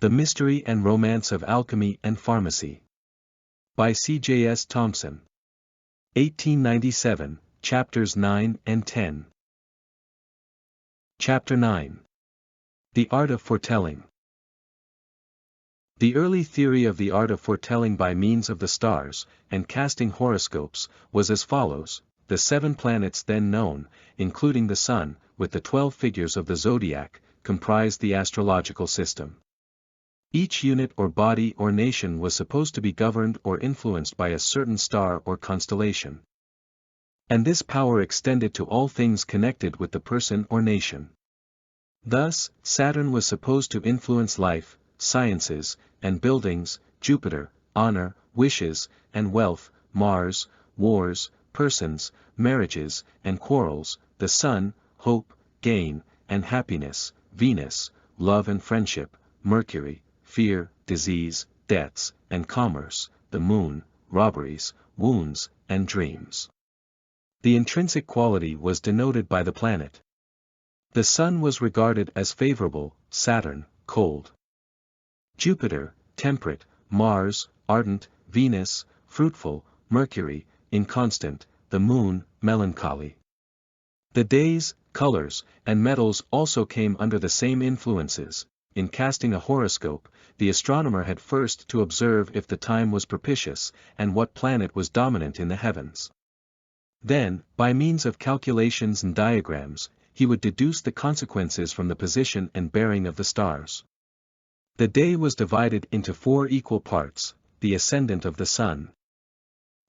The Mystery and Romance of Alchemy and Pharmacy. By C.J.S. Thompson. 1897, Chapters 9 and 10. Chapter 9. The Art of Foretelling. The early theory of the art of foretelling by means of the stars, and casting horoscopes, was as follows: the 7 planets then known, including the Sun, with the 12 figures of the zodiac, comprised the astrological system. Each unit or body or nation was supposed to be governed or influenced by a certain star or constellation. And this power extended to all things connected with the person or nation. Thus, Saturn was supposed to influence life, sciences, and buildings; Jupiter, honor, wishes, and wealth; Mars, wars, persons, marriages, and quarrels; the Sun, hope, gain, and happiness; Venus, love and friendship; Mercury, fear, disease, deaths, and commerce; the Moon, robberies, wounds, and dreams. The intrinsic quality was denoted by the planet. The Sun was regarded as favorable, Saturn, cold; Jupiter, temperate; Mars, ardent; Venus, fruitful; Mercury, inconstant; the Moon, melancholy. The days, colors, and metals also came under the same influences. In casting a horoscope, the astronomer had first to observe if the time was propitious, and what planet was dominant in the heavens. Then, by means of calculations and diagrams, he would deduce the consequences from the position and bearing of the stars. The day was divided into 4 equal parts: the ascendant of the Sun,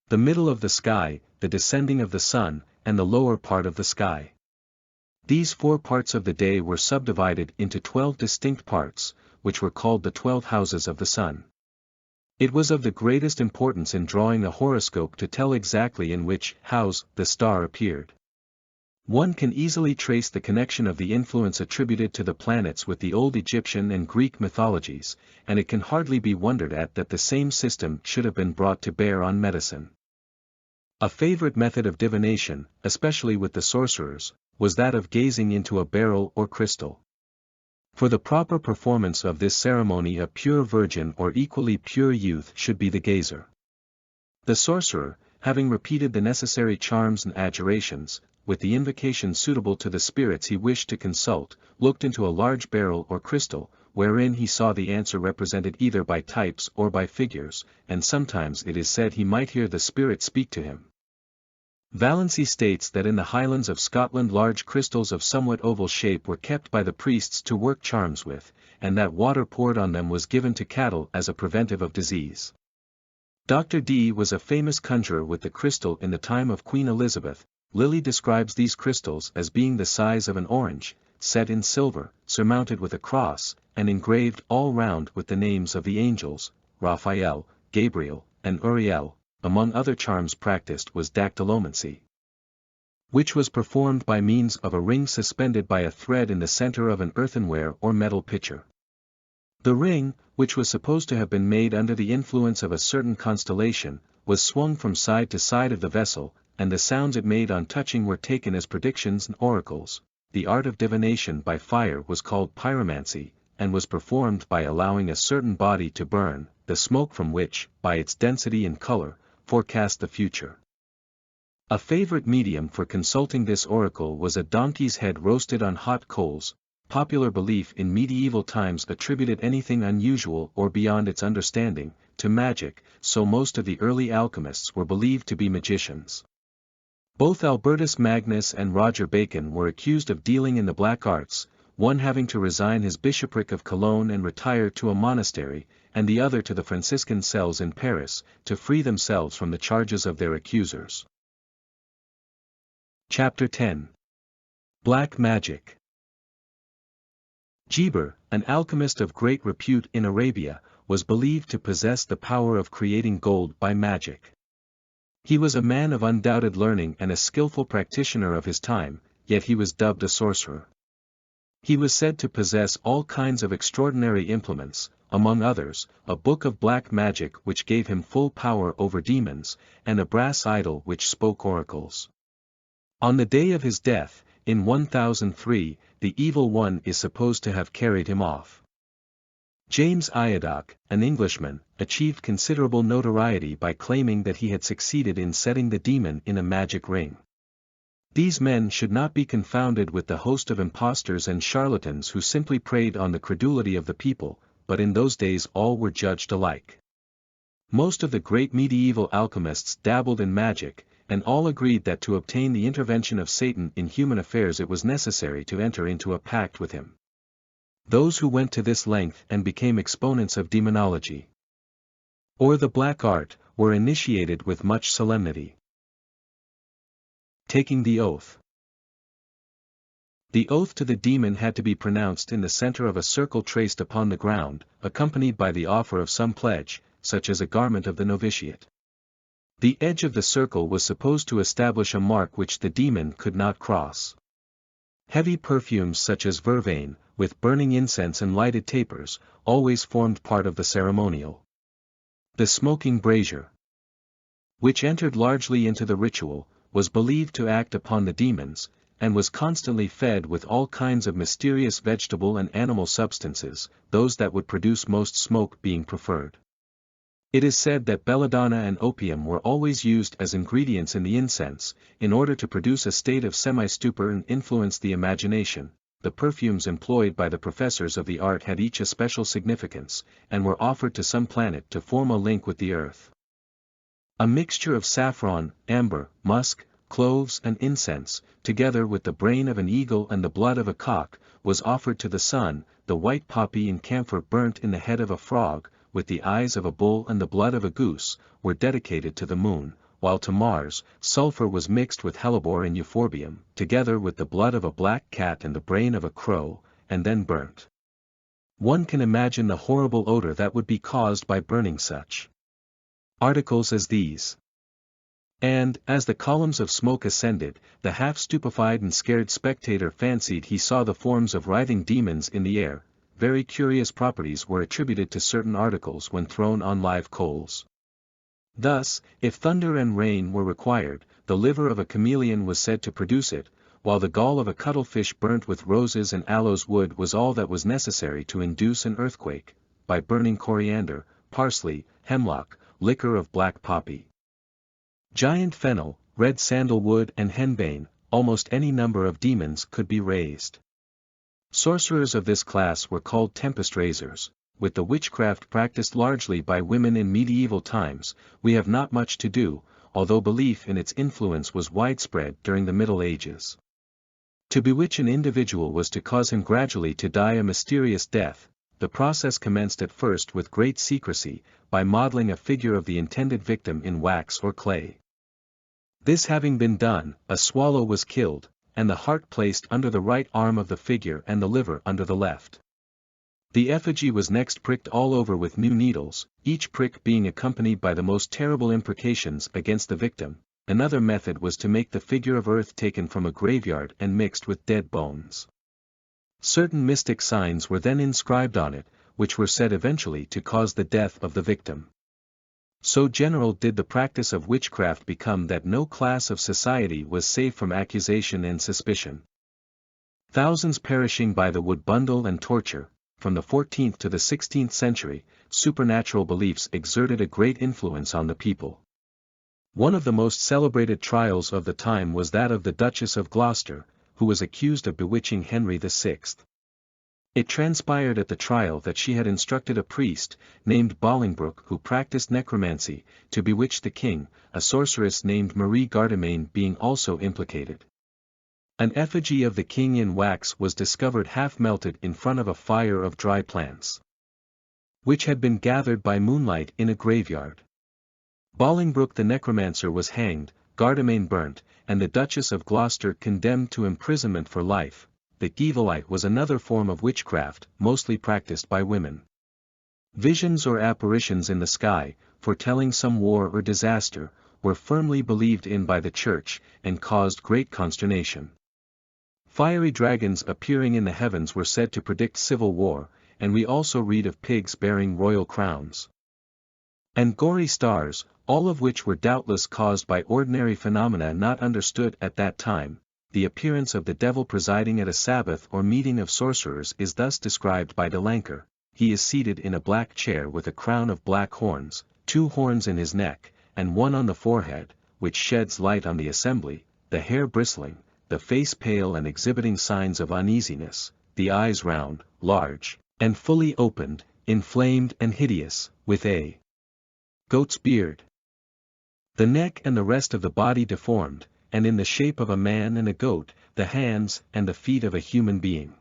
the middle of the sky, the descending of the Sun, and the lower part of the sky. These 4 parts of the day were subdivided into 12 distinct parts, which were called the 12 houses of the Sun. It was of the greatest importance in drawing a horoscope to tell exactly in which house the star appeared. One can easily trace the connection of the influence attributed to the planets with the old Egyptian and Greek mythologies, and it can hardly be wondered at that the same system should have been brought to bear on medicine. A favorite method of divination, especially with the sorcerers, was that of gazing into a beryl or crystal. For the proper performance of this ceremony a pure virgin or equally pure youth should be the gazer. The sorcerer, having repeated the necessary charms and adjurations, with the invocation suitable to the spirits he wished to consult, looked into a large beryl or crystal, wherein he saw the answer represented either by types or by figures, and sometimes it is said he might hear the spirit speak to him. Valency states that in the Highlands of Scotland large crystals of somewhat oval shape were kept by the priests to work charms with, and that water poured on them was given to cattle as a preventive of disease. Dr. Dee was a famous conjurer with the crystal in the time of Queen Elizabeth. Lilly describes these crystals as being the size of an orange, set in silver, surmounted with a cross, and engraved all round with the names of the angels, Raphael, Gabriel, and Uriel. Among other charms practiced was dactylomancy, which was performed by means of a ring suspended by a thread in the center of an earthenware or metal pitcher. The ring, which was supposed to have been made under the influence of a certain constellation, was swung from side to side of the vessel, and the sounds it made on touching were taken as predictions and oracles. The art of divination by fire was called pyromancy, and was performed by allowing a certain body to burn, the smoke from which, by its density and color, forecast the future. A favorite medium for consulting this oracle was a donkey's head roasted on hot coals. Popular belief in medieval times attributed anything unusual or beyond its understanding to magic, so most of the early alchemists were believed to be magicians. Both Albertus Magnus and Roger Bacon were accused of dealing in the black arts, one having to resign his bishopric of Cologne and retire to a monastery, and the other to the Franciscan cells in Paris, to free themselves from the charges of their accusers. Chapter 10. Black Magic. Geber, an alchemist of great repute in Arabia, was believed to possess the power of creating gold by magic. He was a man of undoubted learning and a skillful practitioner of his time, yet he was dubbed a sorcerer. He was said to possess all kinds of extraordinary implements, among others, a book of black magic which gave him full power over demons, and a brass idol which spoke oracles. On the day of his death, in 1003, the Evil One is supposed to have carried him off. James Iaddock, an Englishman, achieved considerable notoriety by claiming that he had succeeded in setting the demon in a magic ring. These men should not be confounded with the host of impostors and charlatans who simply preyed on the credulity of the people, but in those days all were judged alike. Most of the great medieval alchemists dabbled in magic, and all agreed that to obtain the intervention of Satan in human affairs it was necessary to enter into a pact with him. Those who went to this length and became exponents of demonology, or the black art, were initiated with much solemnity. Taking the oath. The oath to the demon had to be pronounced in the center of a circle traced upon the ground, accompanied by the offer of some pledge, such as a garment of the novitiate. The edge of the circle was supposed to establish a mark which the demon could not cross. Heavy perfumes such as vervain, with burning incense and lighted tapers, always formed part of the ceremonial. The smoking brazier, which entered largely into the ritual, was believed to act upon the demons, and was constantly fed with all kinds of mysterious vegetable and animal substances, those that would produce most smoke being preferred. It is said that belladonna and opium were always used as ingredients in the incense, in order to produce a state of semi-stupor and influence the imagination. The perfumes employed by the professors of the art had each a special significance, and were offered to some planet to form a link with the earth. A mixture of saffron, amber, musk, cloves and incense, together with the brain of an eagle and the blood of a cock, was offered to the sun. The white poppy and camphor burnt in the head of a frog, with the eyes of a bull and the blood of a goose, were dedicated to the moon, while to Mars, sulfur was mixed with hellebore and euphorbium, together with the blood of a black cat and the brain of a crow, and then burnt. One can imagine the horrible odor that would be caused by burning such articles as these. And, as the columns of smoke ascended, the half-stupefied and scared spectator fancied he saw the forms of writhing demons in the air. Very curious properties were attributed to certain articles when thrown on live coals. Thus, if thunder and rain were required, the liver of a chameleon was said to produce it, while the gall of a cuttlefish burnt with roses and aloes wood was all that was necessary to induce an earthquake, by burning coriander, parsley, hemlock, liquor of black poppy, giant fennel, red sandalwood and henbane, almost any number of demons could be raised. Sorcerers of this class were called tempest raisers. With the witchcraft practiced largely by women in medieval times, we have not much to do, although belief in its influence was widespread during the Middle Ages. To bewitch an individual was to cause him gradually to die a mysterious death. The process commenced at first with great secrecy, by modeling a figure of the intended victim in wax or clay. This having been done, a swallow was killed, and the heart placed under the right arm of the figure and the liver under the left. The effigy was next pricked all over with new needles, each prick being accompanied by the most terrible imprecations against the victim. Another method was to make the figure of earth taken from a graveyard and mixed with dead bones. Certain mystic signs were then inscribed on it, which were said eventually to cause the death of the victim. So general did the practice of witchcraft become that no class of society was safe from accusation and suspicion. Thousands perishing by the wood bundle and torture. From the 14th to the 16th century, supernatural beliefs exerted a great influence on the people. One of the most celebrated trials of the time was that of the Duchess of Gloucester, who was accused of bewitching Henry VI. It transpired at the trial that she had instructed a priest, named Bolingbroke, who practiced necromancy, to bewitch the king, a sorceress named Marie Gardemain being also implicated. An effigy of the king in wax was discovered half melted in front of a fire of dry plants, which had been gathered by moonlight in a graveyard. Bolingbroke the necromancer was hanged, Gardemain burnt, and the Duchess of Gloucester condemned to imprisonment for life. The Givelite was another form of witchcraft, mostly practiced by women. Visions or apparitions in the sky, foretelling some war or disaster, were firmly believed in by the Church, and caused great consternation. Fiery dragons appearing in the heavens were said to predict civil war, and we also read of pigs bearing royal crowns. And gory stars, all of which were doubtless caused by ordinary phenomena not understood at that time. The appearance of the devil presiding at a Sabbath or meeting of sorcerers is thus described by de Lanker. he is seated in a black chair with a crown of black horns, 2 horns in his neck, and 1 on the forehead, which sheds light on the assembly, the hair bristling, the face pale and exhibiting signs of uneasiness, the eyes round, large, and fully opened, inflamed and hideous, with a goat's beard. The neck and the rest of the body deformed, and in the shape of a man and a goat, the hands and the feet of a human being.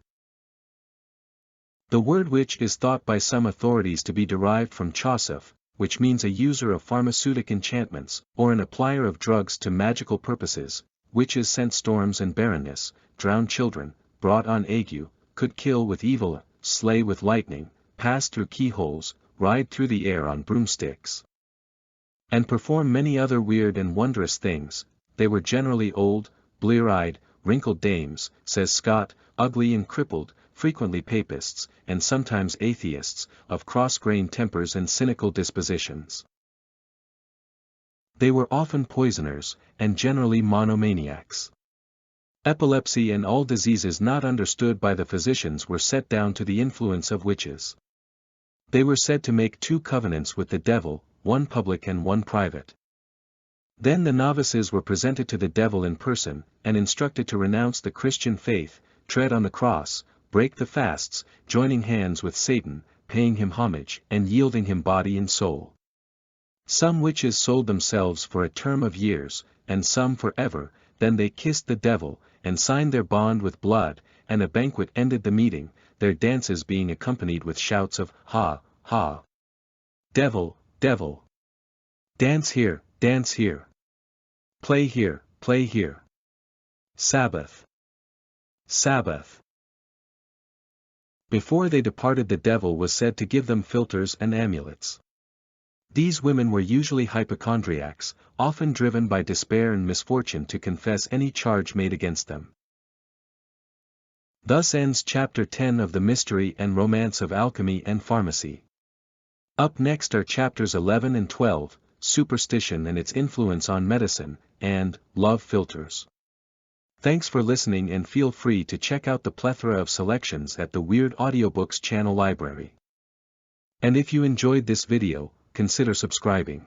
The word witch is thought by some authorities to be derived from Ch9&, which means a user of pharmaceutic enchantments, or an applier of drugs to magical purposes. Witches sent storms and barrenness, drowned children, brought on ague, could kill with evil, slay with lightning, pass through keyholes, ride through the air on broomsticks, and perform many other weird and wondrous things. They were generally old, blear-eyed, wrinkled dames, says Scott, ugly and crippled, frequently papists, and sometimes atheists, of cross-grained tempers and cynical dispositions. They were often poisoners, and generally monomaniacs. Epilepsy and all diseases not understood by the physicians were set down to the influence of witches. They were said to make 2 covenants with the devil, 1 public and 1 private. Then the novices were presented to the devil in person, and instructed to renounce the Christian faith, tread on the cross, break the fasts, joining hands with Satan, paying him homage and yielding him body and soul. Some witches sold themselves for a term of years, and some for ever. Then they kissed the devil, and signed their bond with blood, and a banquet ended the meeting, their dances being accompanied with shouts of, "Ha, ha! Devil, devil! Dance here, dance here! Play here, play here! Sabbath! Sabbath!" Before they departed, the devil was said to give them philters and amulets. These women were usually hypochondriacs, often driven by despair and misfortune to confess any charge made against them. Thus ends Chapter 10 of the Mystery and Romance of Alchemy and Pharmacy. Up next are Chapters 11 and 12, Superstition and its Influence on Medicine, and Love Philters. Thanks for listening, and feel free to check out the plethora of selections at the Weird Audiobooks channel library. And if you enjoyed this video, consider subscribing.